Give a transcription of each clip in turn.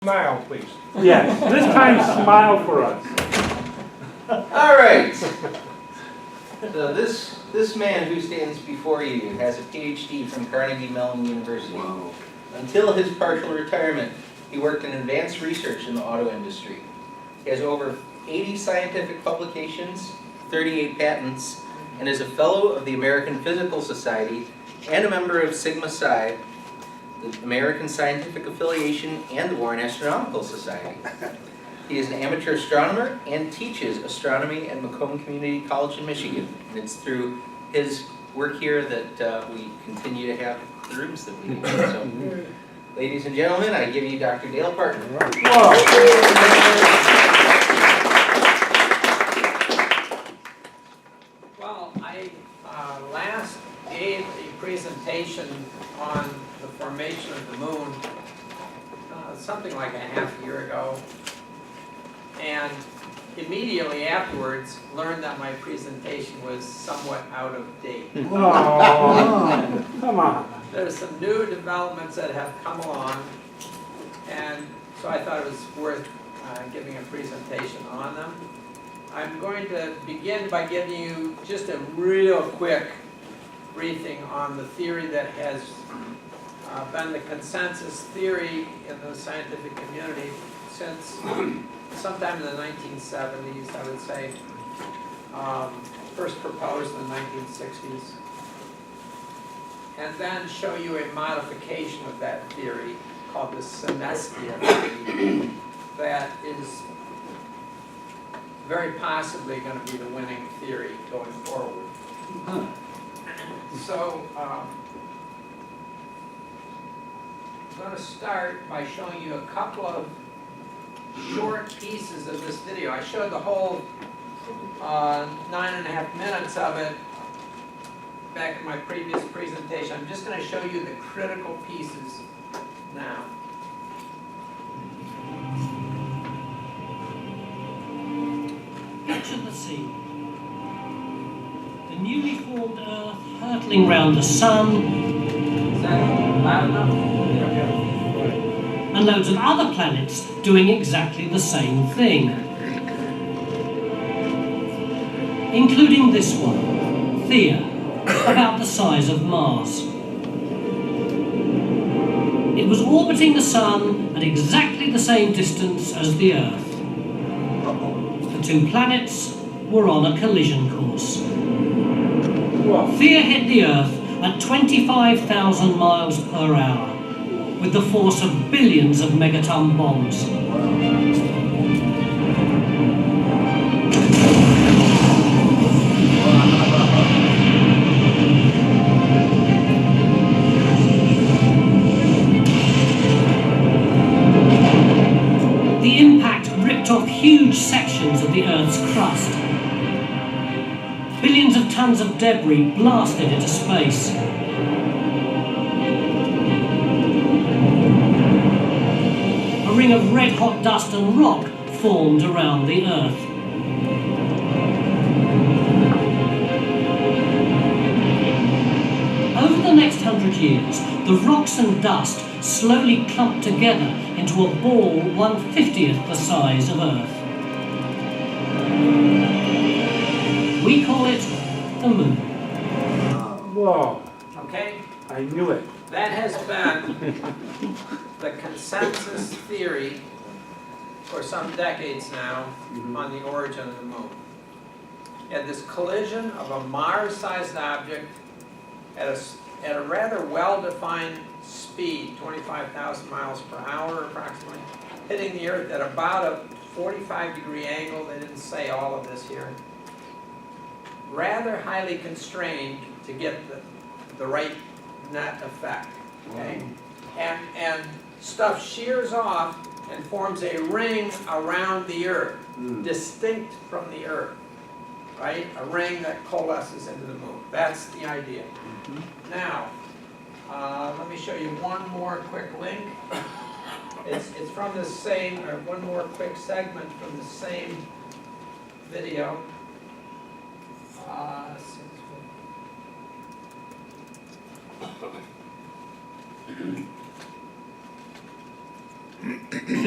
Smile, please. Yes, this time smile for us. All right. So this man who stands before you has a PhD from Carnegie Mellon University. Wow. Until his partial retirement, he worked in advanced research in the auto industry. He has over 80 scientific publications, 38 patents, and is a fellow of the American Physical Society and a member of Sigma Psi, the American Scientific Affiliation, and the Warren Astronomical Society. He is an amateur astronomer and teaches astronomy at Macomb Community College in Michigan. And it's through his work here that we continue to have the rooms that we do. So, ladies and gentlemen, I give you Dr. Dale Partin. Well, I last gave a presentation on the formation of the moon something like a half year ago, and immediately afterwards learned that my presentation was somewhat out of date. Oh, come on. There's some new developments that have come along, and so I thought it was worth giving a presentation on them. I'm going to begin by giving you just a real quick briefing on the theory that has been the consensus theory in the scientific community since sometime in the 1970s, I would say. First proposed in the 1960s. And then show you a modification of that theory called the Synestia theory that is very possibly going to be the winning theory going forward. So, I'm going to start by showing you a couple of short pieces of this video. I showed the whole 9.5 minutes of it back in my previous presentation. I'm just going to show you the critical pieces now. Picture the scene. The newly formed Earth hurtling round the Sun, Is that loud enough? and loads of other planets doing exactly the same thing. Including this one, Theia, about the size of Mars. It was orbiting the Sun at exactly the same distance as the Earth. The two planets were on a collision course. Theia hit the Earth at 25,000 miles per hour, with the force of billions of megaton bombs. The impact ripped off huge sections of the Earth's crust. Billions of tons of debris blasted into space. A ring of red-hot dust and rock formed around the Earth. Over the next 100 years, the rocks and dust slowly clumped together into a ball 1/50th the size of Earth. We call it the moon. Whoa, Okay? I knew it. That has been the consensus theory for some decades now on the origin of the moon. You had this collision of a Mars-sized object at a rather well-defined speed, 25,000 miles per hour approximately, hitting the Earth at about a 45-degree angle. They didn't say all of this here. Rather highly constrained to get the right net effect. Okay? And stuff shears off and forms a ring around the Earth, distinct from the Earth. Right? A ring that coalesces into the moon. That's the idea. Now, let me show you one more quick link. It's from the same, or one more quick segment from the same video.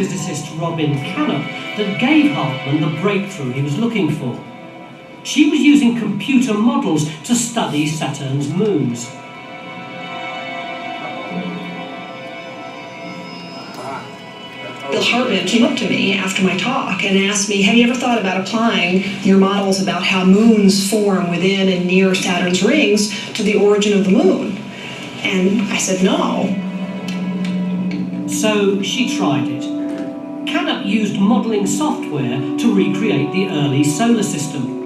astrophysicist Robin Canup that gave Hartmann the breakthrough he was looking for. She was using computer models to study Saturn's moons. Bill Hartman came up to me after my talk and asked me, have you ever thought about applying your models about how moons form within and near Saturn's rings to the origin of the moon? And I said, no. So she tried it. Canup used modelling software to recreate the early solar system.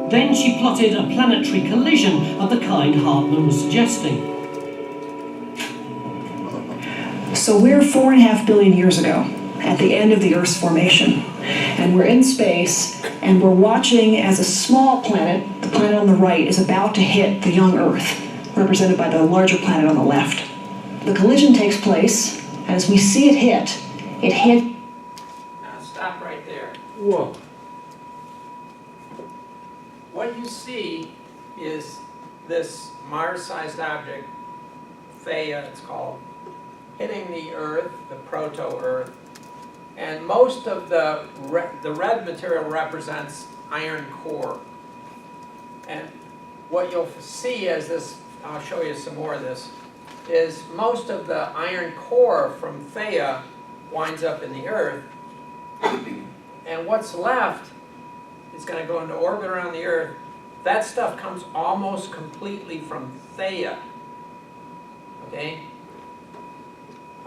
Then she plotted a planetary collision of the kind Hartmann was suggesting. So we're 4.5 billion years ago, at the end of the Earth's formation. And we're in space, and we're watching as a small planet, the planet on the right, is about to hit the young Earth, represented by the larger planet on the left. The collision takes place, and as we see it hit. Now stop right there. Whoa. What you see is this Mars-sized object, Theia it's called, hitting the Earth, the proto-Earth, and most of the red material represents iron core. And what you'll see as this, I'll show you some more of this, is most of the iron core from Theia winds up in the Earth, and what's left is going to go into orbit around the Earth. That stuff comes almost completely from Theia. Okay?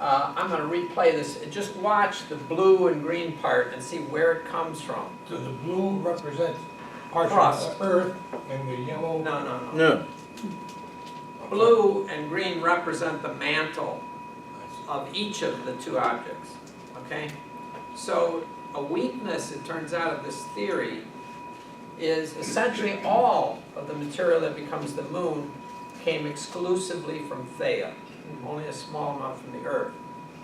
I'm going to replay this. Just watch the blue and green part and see where it comes from. So the blue represents parts Crust. of the Earth, and the yellow... No. Blue and green represent the mantle of each of the two objects. Okay? So a weakness, it turns out, of this theory is essentially all of the material that becomes the moon came exclusively from Theia. Only a small amount from the Earth.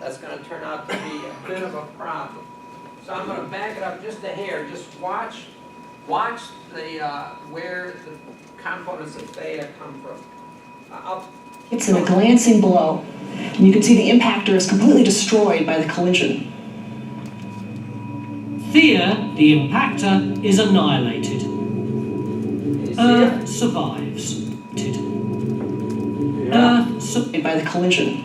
That's going to turn out to be a bit of a problem. So I'm going to back it up just a hair. Just watch the where the components of Theia come from. It's in a glancing blow, and you can see the impactor is completely destroyed by the collision. Theia, the impactor, is annihilated. You see Earth it? survives. Yeah. By the collision.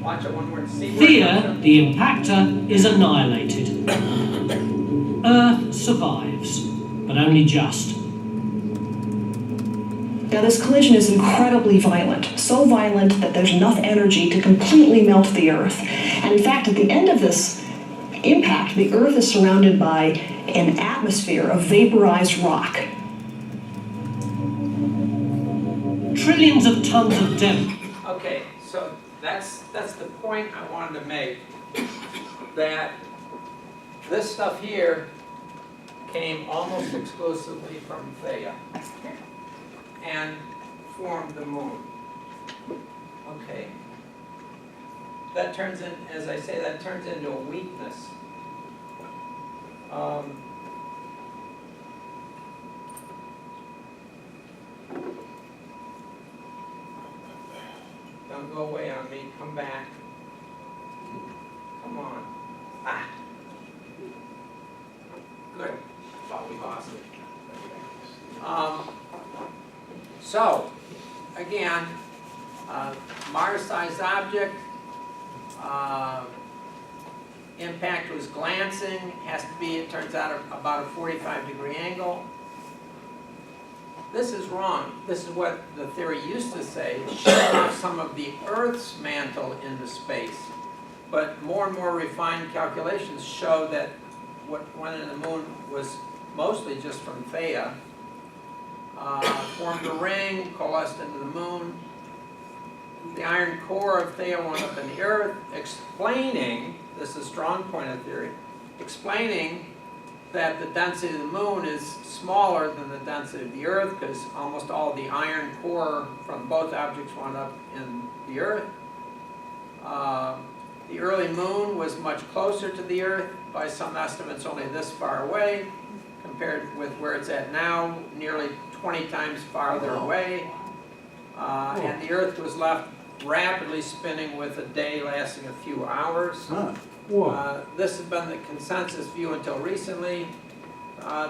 Watch it one more. See where it comes Theia, from? the impactor, is annihilated. Earth survives, but only just. Now this collision is incredibly violent, so violent that there's enough energy to completely melt the Earth. And in fact, at the end of this impact, the Earth is surrounded by an atmosphere of vaporized rock. Trillions of tons of debris. Okay, so that's the point I wanted to make, that this stuff here came almost exclusively from Theia and formed the moon. Okay. That turns in, as I say, that turns into a weakness. Don't go away on me, come back. Come on. Ah. Good. Thought we lost it. So, again, Mars-sized object, impact was glancing, has to be, it turns out, about a 45-degree angle. This is wrong. This is what the theory used to say, showing off some of the Earth's mantle into space. But more and more refined calculations show that what went in the moon was mostly just from Theia. Formed a ring, coalesced into the moon. The iron core of Theia wound up in the Earth, explaining, this is a strong point of theory, explaining that the density of the moon is smaller than the density of the Earth, because almost all the iron core from both objects wound up in the Earth. The early moon was much closer to the Earth, by some estimates only this far away, compared with where it's at now, nearly 20 times farther away. And the Earth was left rapidly spinning with a day lasting a few hours. Whoa. This has been the consensus view until recently.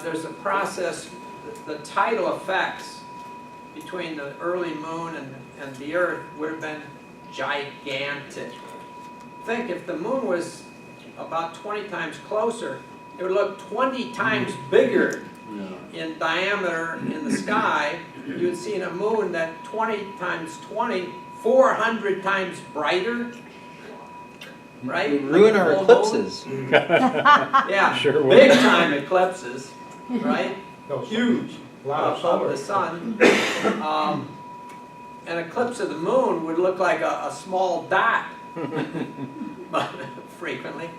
There's a process, the tidal effects between the early moon and the Earth would have been gigantic. Think if the moon was about 20 times closer, it would look 20 times bigger in diameter in the sky. You would see a moon that 20 times 20, 400 times brighter. Right? Ruin our Like a full moon. eclipses. Yeah, Sure will. big time eclipses, right? Those Huge A lot of of solar. the sun. An eclipse of the moon would look like a small dot, but frequently.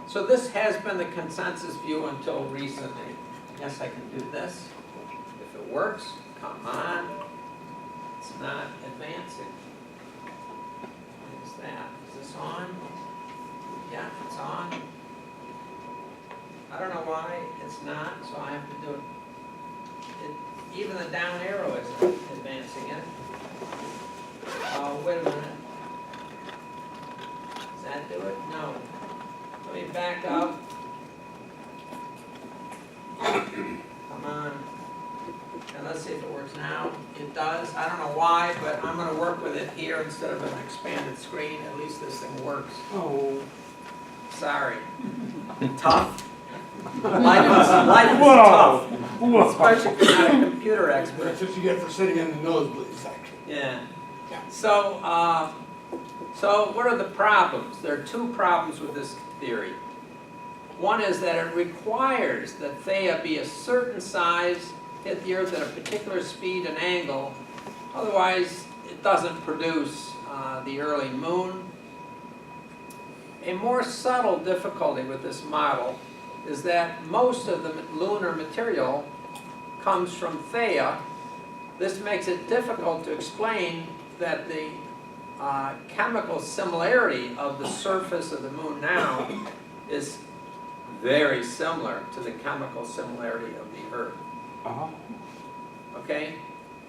So this has been the consensus view until recently. Yes, I can do this. If it works, come on. It's not advancing. What is that? Is this on? Yeah, it's on. I don't know why it's not, so I have to do it. Even the down arrow isn't advancing it. Wait a minute. Does that do it? No. Let me back up. Come on. And let's see if it works now. It does. I don't know why, but I'm going to work with it here instead of an expanded screen. At least this thing works. Oh. Sorry. Tough. Life is Whoa. tough. Whoa. Especially if you're not a computer expert. That's what you get for sitting in the nosebleeds, actually. Yeah. So what are the problems? There are two problems with this theory. One is that it requires that Theia be a certain size, hit the Earth at a particular speed and angle. Otherwise, it doesn't produce the early moon. A more subtle difficulty with this model is that most of the lunar material comes from Theia. This makes it difficult to explain that the chemical similarity of the surface of the moon now is very similar to the chemical similarity of the Earth. Uh-huh. Okay?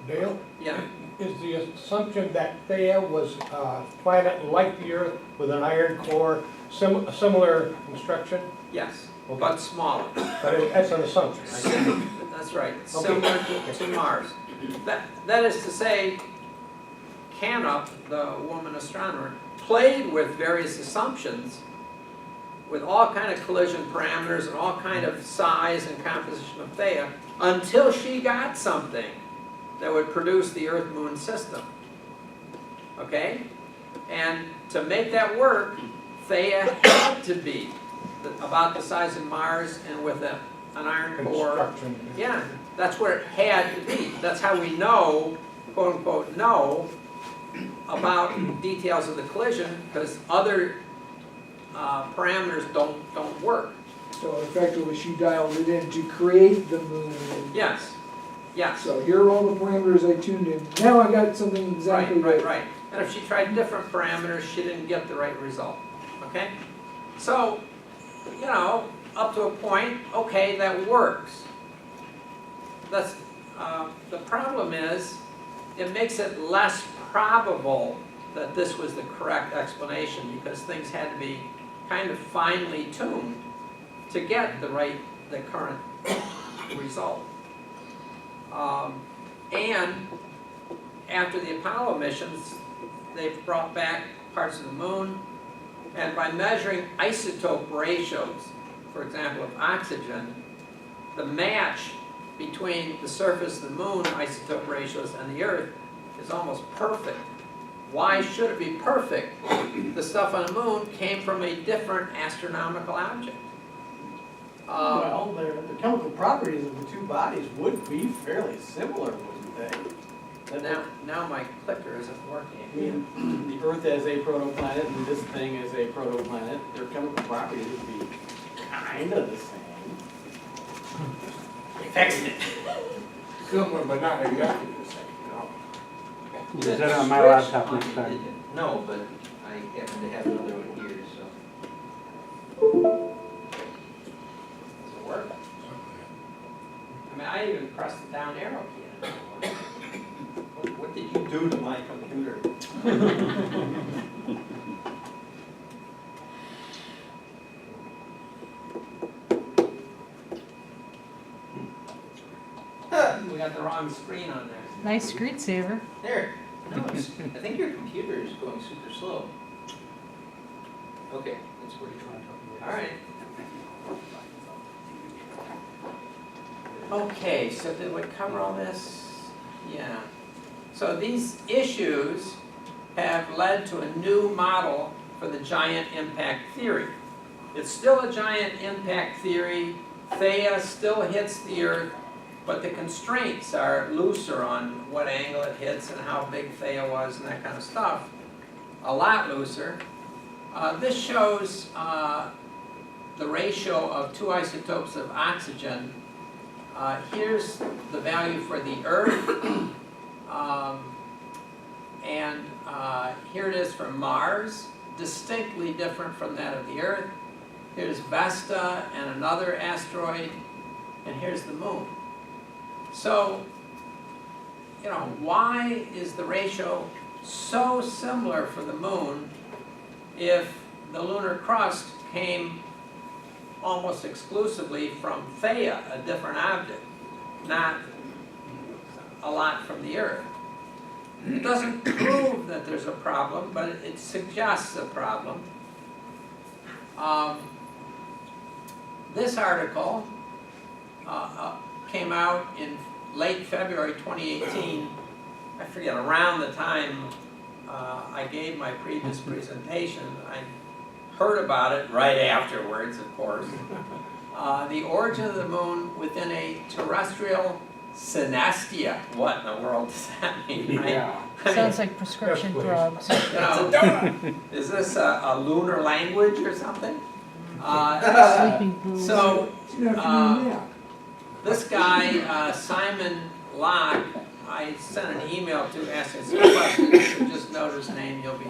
Dale, Yeah. is the assumption that Theia was a planet like the Earth with an iron core, a similar construction? Yes. Okay. But smaller. But that's an assumption, right? That's right. Similar to Mars. That is to say, Canup, the woman astronomer, played with various assumptions with all kind of collision parameters and all kind of size and composition of Theia until she got something that would produce the Earth-Moon system. Okay? And to make that work, Theia had to be about the size of Mars and with an iron core. Construction. Yeah, that's where it had to be. That's how we know, quote unquote, know about details of the collision, because other parameters don't work. So effectively, she dialed it in to create the moon. Yes, yes. So here are all the parameters I tuned in. Now I got something exactly Right. And if she tried different parameters, she didn't get the right result. Okay? So, you know, up to a point, okay, that works. That's the problem is, it makes it less probable that this was the correct explanation, because things had to be kind of finely tuned to get the current result. And after the Apollo missions, they've brought back parts of the moon, and by measuring isotope ratios, for example, of oxygen, the match between the surface of the moon isotope ratios and the Earth is almost perfect. Why should it be perfect? The stuff on the moon came from a different astronomical object. Well, the chemical properties of the two bodies would be fairly similar, wouldn't they? Now my clicker isn't working. I mean, the Earth as a protoplanet and this thing as a protoplanet, their chemical properties would be kind of the same. We fixed it. Similar, but not exactly the same, Is that on my laptop next time? No, but I happen to have another one here, so. Does it work? I mean, I even pressed the down arrow key and it didn't work. What What did you do to my computer? We got the wrong screen on there. Nice screensaver. There. No, I think your computer is going super slow. Okay, that's where you're trying to. All right. Okay, so did we cover all this? Yeah. So these issues have led to a new model for the giant impact theory. It's still a giant impact theory. Theia still hits the Earth, but the constraints are looser on what angle it hits and how big Theia was and that kind of stuff. A lot looser. This shows the ratio of two isotopes of oxygen. Here's the value for the Earth, and here it is for Mars, distinctly different from that of the Earth. Here's Vesta and another asteroid, and here's the Moon. So, you know, why is the ratio so similar for the Moon if the lunar crust came almost exclusively from Theia, a different object, not a lot from the Earth? It doesn't prove that there's a problem, but it suggests a problem. This article came out in late February 2018. I forget, around the time I gave my previous presentation. I heard about it right afterwards, of course. The origin of the Moon within a terrestrial synestia. What in the world does that mean? Right? Yeah. I mean, Sounds like prescription Yes, please. drugs. you know, is this a lunar language or something? Sleeping pills. So It's an afternoon nap. this guy, Simon Locke, I sent an email to asking some questions. So just note his name, you'll be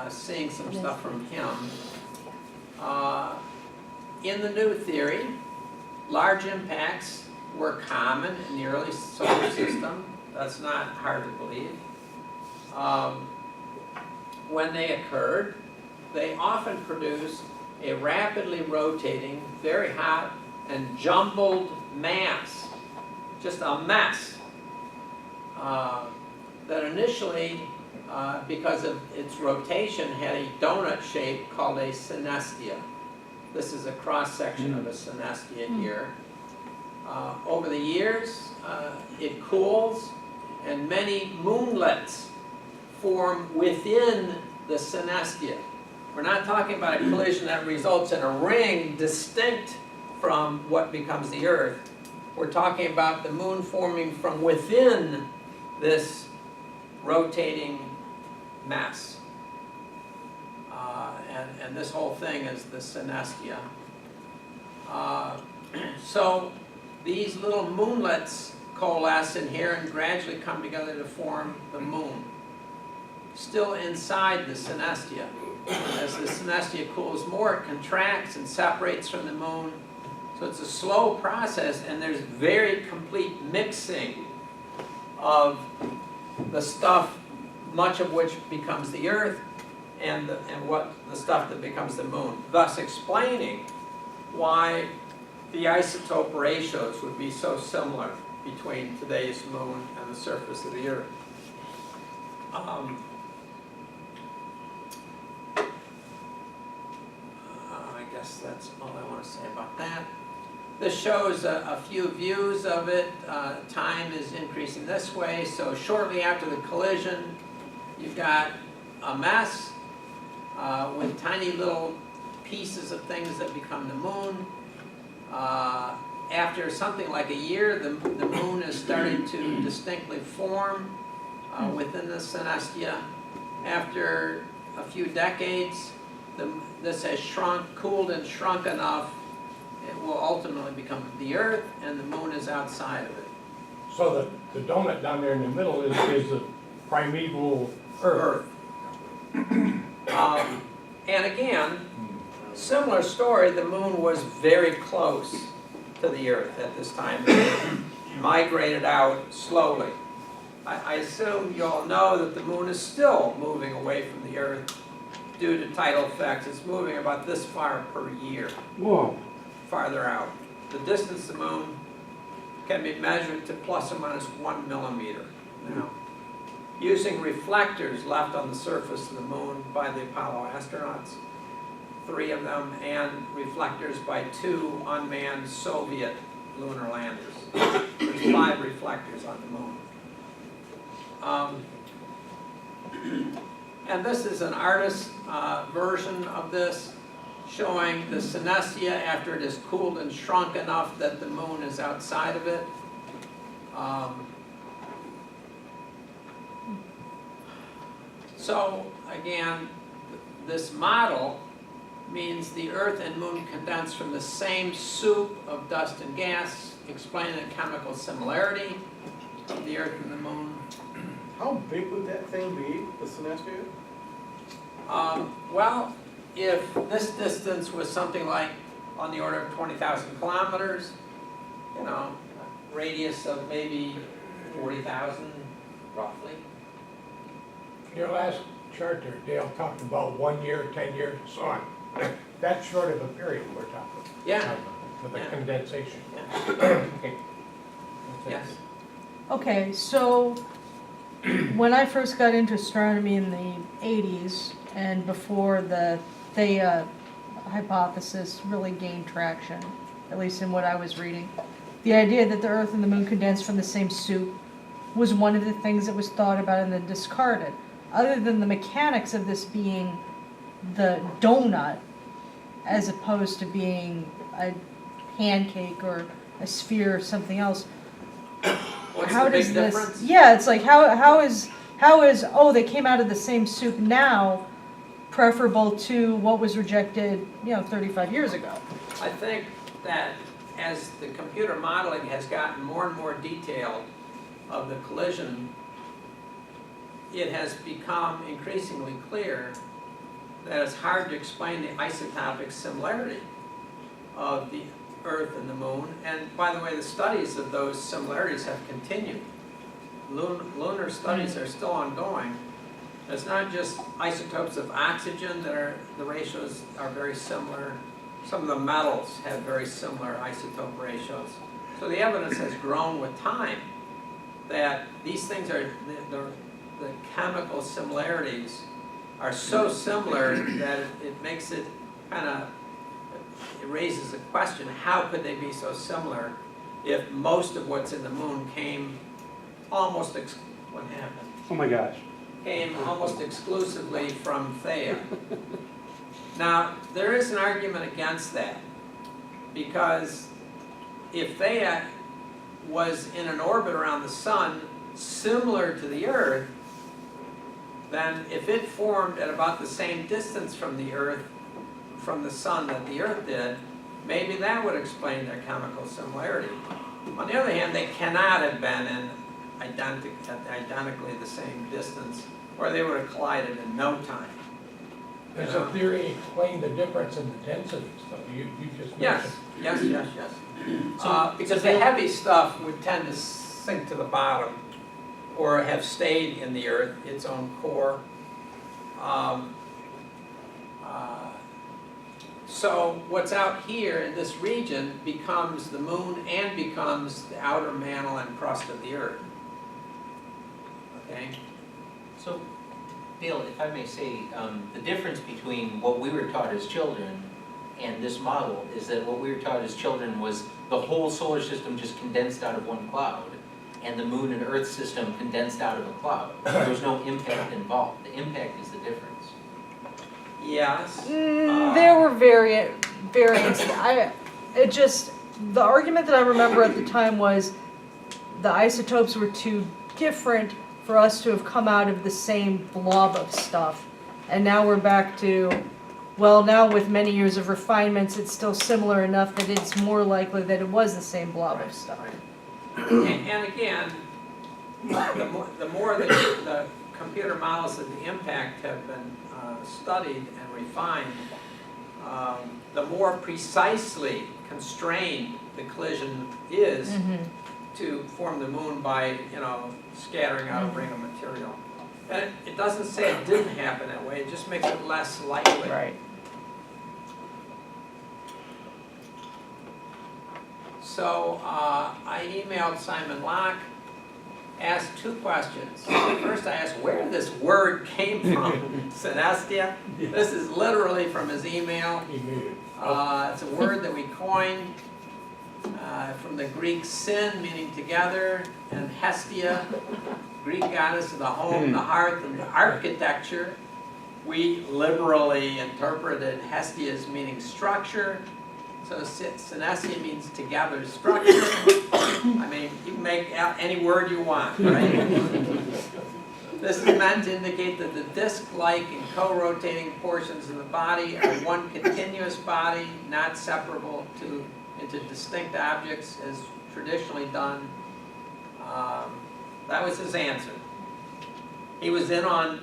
seeing some stuff from him. In the new theory, large impacts were common in the early solar system. That's not hard to believe. When they occurred, they often produced a rapidly rotating, very hot and jumbled mass, just a mess, that initially, because of its rotation, had a donut shape called a synestia. This is a cross-section of a synestia here. Over the years, it cools, and many moonlets form within the synestia. We're not talking about a collision that results in a ring distinct from what becomes the Earth. We're talking about the Moon forming from within this rotating mass. And this whole thing is the synestia. So these little moonlets coalesce in here and gradually come together to form the Moon. Still inside the synestia. As the synestia cools more, it contracts and separates from the Moon. So it's a slow process, and there's very complete mixing of the stuff, much of which becomes the Earth, and the stuff that becomes the Moon, thus explaining why the isotope ratios would be so similar between today's Moon and the surface of the Earth. I guess that's all I want to say about that. This shows a few views of it. Time is increasing this way, so shortly after the collision, you've got a mess with tiny little pieces of things that become the Moon. After something like a year, the Moon is starting to distinctly form within the synestia. After a few decades, this has cooled and shrunk enough, it will ultimately become the Earth, and the Moon is outside of it. So the donut down there in the middle is the primeval Earth. And again, similar story, the Moon was very close to the Earth at this time. It migrated out slowly. I assume you all know that the moon is still moving away from the Earth due to tidal effects. It's moving about this far per year, Whoa. farther out. The distance to the moon can be measured to plus or minus 1 millimeter now. Using reflectors left on the surface of the moon by the Apollo astronauts, 3 of them, and reflectors by 2 unmanned Soviet lunar landers. There's 5 reflectors on the moon. And this is an artist's version of this, showing the synestia after it is cooled and shrunk enough that the moon is outside of it. So again, this model means the Earth and moon condense from the same soup of dust and gas, explaining the chemical similarity of the Earth and the moon. How big would that thing be, the synestia? Well, if this distance was something like on the order of 20,000 kilometers, you know, radius of maybe 40,000 roughly. Your last chart there, Dale, talked about 1 year, 10 years, and so on. That's short of a period we're talking. Yeah. For the Yeah. condensation. Yeah. Okay. Yes. Okay, so when I first got into astronomy in the 80s and before the Theia hypothesis really gained traction, at least in what I was reading, the idea that the Earth and the moon condensed from the same soup was one of the things that was thought about and then discarded. Other than the mechanics of this being the donut as opposed to being a pancake or a sphere or something else. What's How the big does this? difference? Yeah, it's like how is oh, they came out of the same soup now preferable to what was rejected 35 years ago. I think that as the computer modeling has gotten more and more detailed of the collision, it has become increasingly clear that it's hard to explain the isotopic similarity of the Earth and the moon. And by the way, the studies of those similarities have continued. Lunar studies are still ongoing. It's not just isotopes of oxygen that are, the ratios are very similar. Some of the metals have very similar isotope ratios. So the evidence has grown with time that these things are, the chemical similarities are so similar that it makes it kind of, it raises a question, how could they be so similar if most of what's in the moon came almost, what happened? Oh my gosh. Came almost exclusively from Theia. Now, there is an argument against that, because if Theia was in an orbit around the sun similar to the Earth, then if it formed at about the same distance from the Earth, from the sun that the Earth did, maybe that would explain their chemical similarity. On the other hand, they cannot have been in identically the same distance, or they would have collided in no time. There's a theory explaining the difference in the density stuff you just mentioned. Yes. Because the heavy stuff would tend to sink to the bottom or have stayed in the Earth, its own core. So what's out here in this region becomes the moon and becomes the outer mantle and crust of the Earth. Okay? So, Bill, if I may say, the difference between what we were taught as children and this model is that what we were taught as children was the whole solar system just condensed out of one cloud, and the moon and Earth system condensed out of a cloud. There was no impact involved. The impact is the difference. Yes. There were variants. The argument that I remember at the time was the isotopes were too different for us to have come out of the same blob of stuff. And now we're back to, well, now with many years of refinements, it's still similar enough that it's more likely that it was the same blob of stuff. And again, the more the computer models of the impact have been studied and refined, the more precisely constrained the collision is to form the moon by, scattering out a ring of material. And it doesn't say it didn't happen that way, it just makes it less likely. Right. So I emailed Simon Locke, asked 2 questions. First I asked where this word came from, Synestia. This is literally from his email. It's a word that we coined from the Greek syn, meaning together, and Hestia, Greek goddess of the home, the hearth, and the architecture. We liberally interpreted Hestia as meaning structure. So Synestia means together structure. I mean, you can make out any word you want, right? This is meant to indicate that the disc-like and co-rotating portions of the body are one continuous body, not separable into distinct objects as traditionally done. That was his answer. He was in on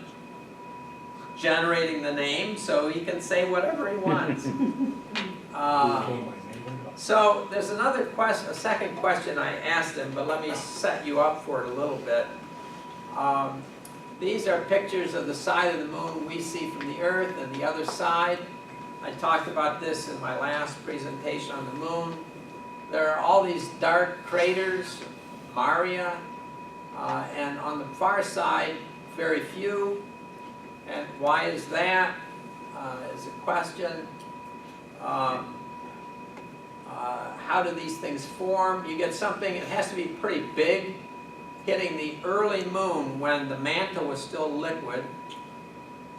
generating the name, so he can say whatever he wants. So there's another question, a second question I asked him, but let me set you up for it a little bit. These are pictures of the side of the moon we see from the Earth and the other side. I talked about this in my last presentation on the moon. There are all these dark craters, Maria, and on the far side, very few. And why is that? Is a question. How do these things form? You get something, it has to be pretty big, hitting the early moon when the mantle was still liquid.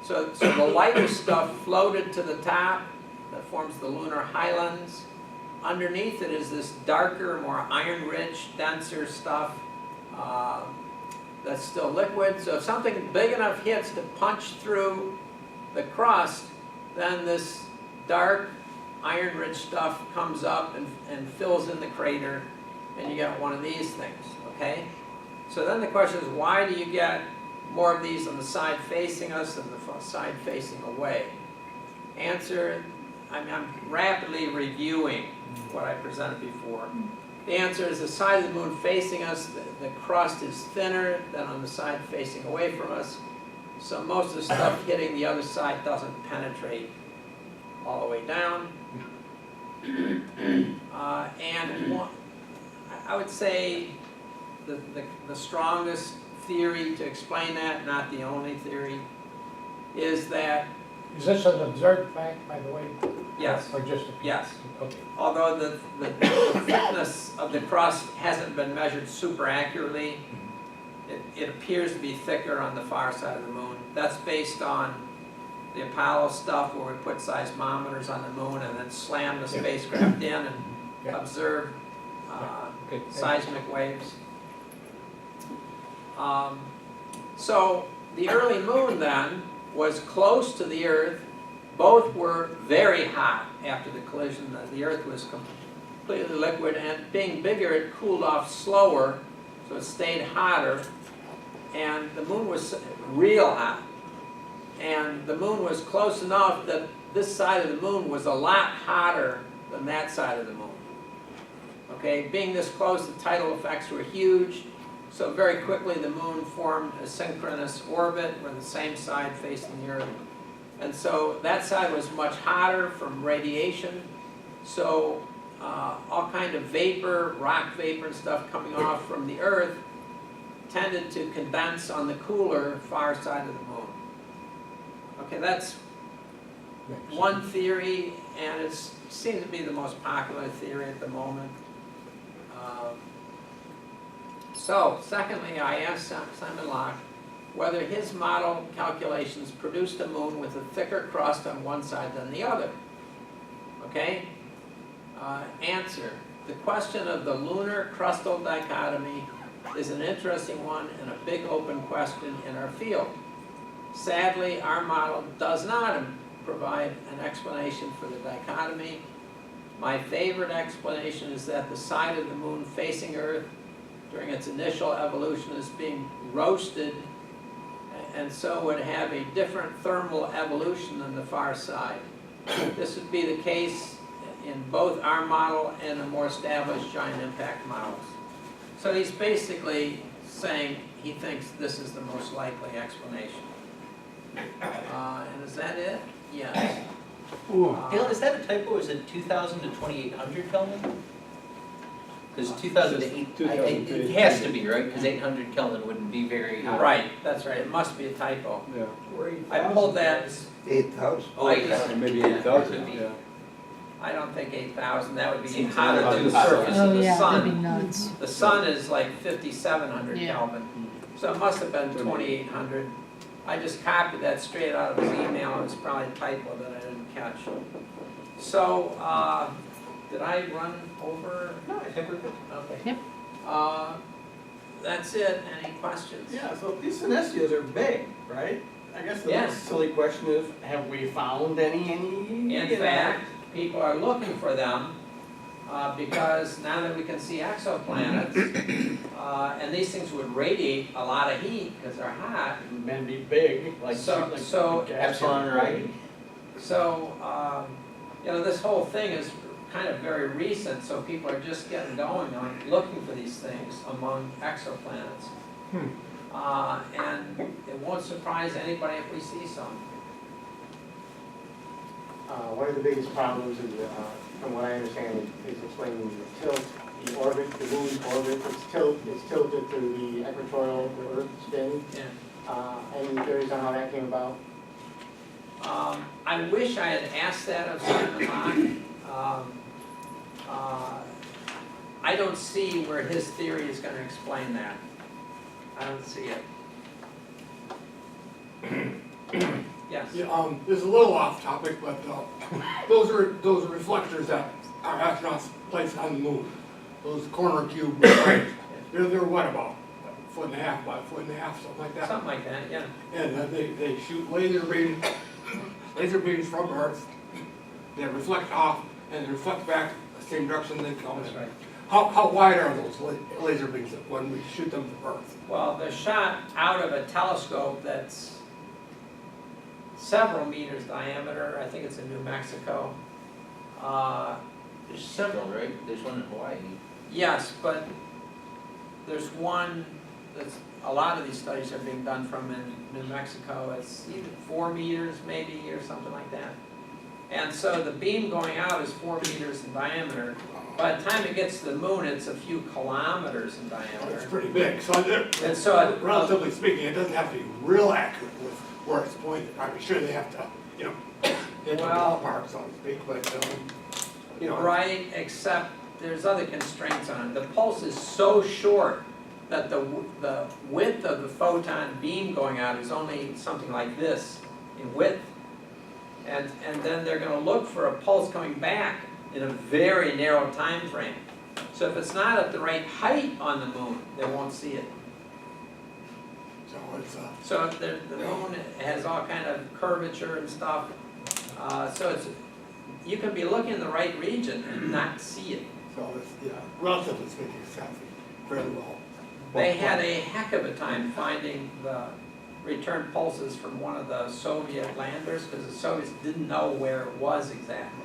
So the lighter stuff floated to the top, that forms the lunar highlands. Underneath it is this darker, more iron-rich, denser stuff that's still liquid. So if something big enough hits to punch through the crust, then this dark, iron-rich stuff comes up and fills in the crater, and you get one of these things, okay? So then the question is, why do you get more of these on the side facing us than the side facing away? Answer, I'm rapidly reviewing what I presented before. The answer is the side of the moon facing us, the crust is thinner than on the side facing away from us, so most of the stuff hitting the other side doesn't penetrate all the way down. And I would say the strongest theory to explain that, not the only theory, is that... Is this an observed fact, by the way? Yes. Or just a... Yes. Okay. Although the thickness of the crust hasn't been measured super accurately, it appears to be thicker on the far side of the moon. That's based on the Apollo stuff where we put seismometers on the moon and then slam the spacecraft in and observe seismic waves. So the early moon then was close to the Earth. Both were very hot after the collision. The Earth was completely liquid, and being bigger, it cooled off slower, so it stayed hotter. And the moon was real hot. And the moon was close enough that this side of the moon was a lot hotter than that side of the moon. Okay, being this close, the tidal effects were huge. So very quickly the moon formed a synchronous orbit with the same side facing the Earth. And so that side was much hotter from radiation. So all kind of vapor, rock vapor and stuff coming off from the Earth tended to condense on the cooler far side of the moon. Okay, that's one theory, and it seems to be the most popular theory at the moment. So, secondly, I asked Simon Locke whether his model calculations produced a moon with a thicker crust on one side than the other. Okay? Answer. The question of the lunar crustal dichotomy is an interesting one and a big open question in our field. Sadly, our model does not provide an explanation for the dichotomy. My favorite explanation is that the side of the moon facing Earth during its initial evolution is being roasted, and so would have a different thermal evolution than the far side. This would be the case in both our model and the more established giant impact models. So he's basically saying he thinks this is the most likely explanation. And is that it? Yes. Dale, is that a typo? Is it 2000 to 2800 Kelvin? Because 2000 to 8, it has to be, right? Because 800 Kelvin wouldn't be very hot. Right, that's right, it must be a typo. Yeah. I pulled that, 8,000. Oh, 8,000. Maybe Yeah, 8,000, could be. yeah. I don't think 8,000, that would be Seems hotter hot. than the surface Oh, of the yeah, that'd be sun. nuts. The sun is like 5,700 Yeah. Kelvin, so it must have been 2,800. I just copied that straight out of his email, it was probably a typo that I didn't catch. So, did I run over? No, I think we're good. Okay. Yep. That's it, any questions? Yeah, so these synestias are big, right? I guess the Yes. next silly question is, have we found any? In fact, people are looking for them because now that we can see exoplanets, and these things would radiate a lot of heat because they're hot. And be big, like. So- like so- gas Epsilon, right? So, you know, this whole thing is kind of very recent, so people are just getting going on looking for these things among exoplanets. And it won't surprise anybody if we see some. One of the biggest problems is, from what I understand, is explaining the tilt, the orbit, the moon's orbit. It's tilted to the equatorial, the Earth spin. Yeah. Any theories on how that came about? I wish I had asked that of Simon Locke. I don't see where his theory is going to explain that. I don't see it. Yes. Yeah, this is a little off topic, but those are reflectors that our astronauts place on the moon. Those corner cube reflectors. They're what, about a foot and a half by a foot and a half, something like that. Something like that, yeah. And they shoot laser beams from Earth. They reflect off and they reflect back the same direction they come in. That's right. How wide are those laser beams when we shoot them from Earth? Well, they're shot out of a telescope that's several meters diameter. I think it's in New Mexico. There's several, right? There's one in Hawaii. Yes, but there's one that's, a lot of these studies are being done from in New Mexico. It's either 4 meters maybe or something like that. And so the beam going out is 4 meters in diameter. By the time it gets to the moon, it's a few kilometers in It's diameter. pretty big. So And so, relatively speaking, it doesn't have to be real accurate with where it's pointed. I'm sure they have to, hit the Well- ballpark, so to speak, but, right, except there's other constraints on it. The pulse is so short that the width of the photon beam going out is only something like this in width. And then they're gonna look for a pulse coming back in a very narrow time frame. So if it's not at the right height on the moon, they won't see it. so it's, So the moon has all kind of curvature and stuff. So it's, you can be looking in the right region and not see it. so it's, relatively speaking, it's happening fairly well. They had a heck of a time finding the return pulses from one of the Soviet landers because the Soviets didn't know where it was exactly.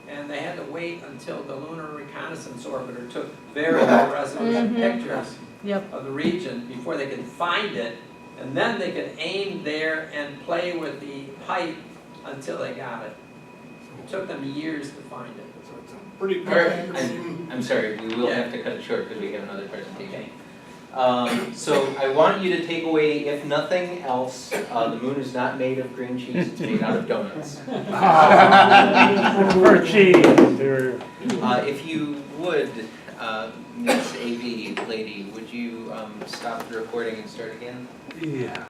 And they had to wait until the Lunar Reconnaissance Orbiter took very low resolution pictures Yep. of the region before they could find it. And then they could aim there and play with the height until they got it. It took them years to find it. So it's a pretty All right, good. I'm sorry, we will Yeah. have to cut it short because we have another presentation. Okay. So I want you to take away, if nothing else, the moon is not made of green cheese, it's made out of donuts. For cheese. If you would, Miss AV lady, would you stop the recording and start again? Yeah.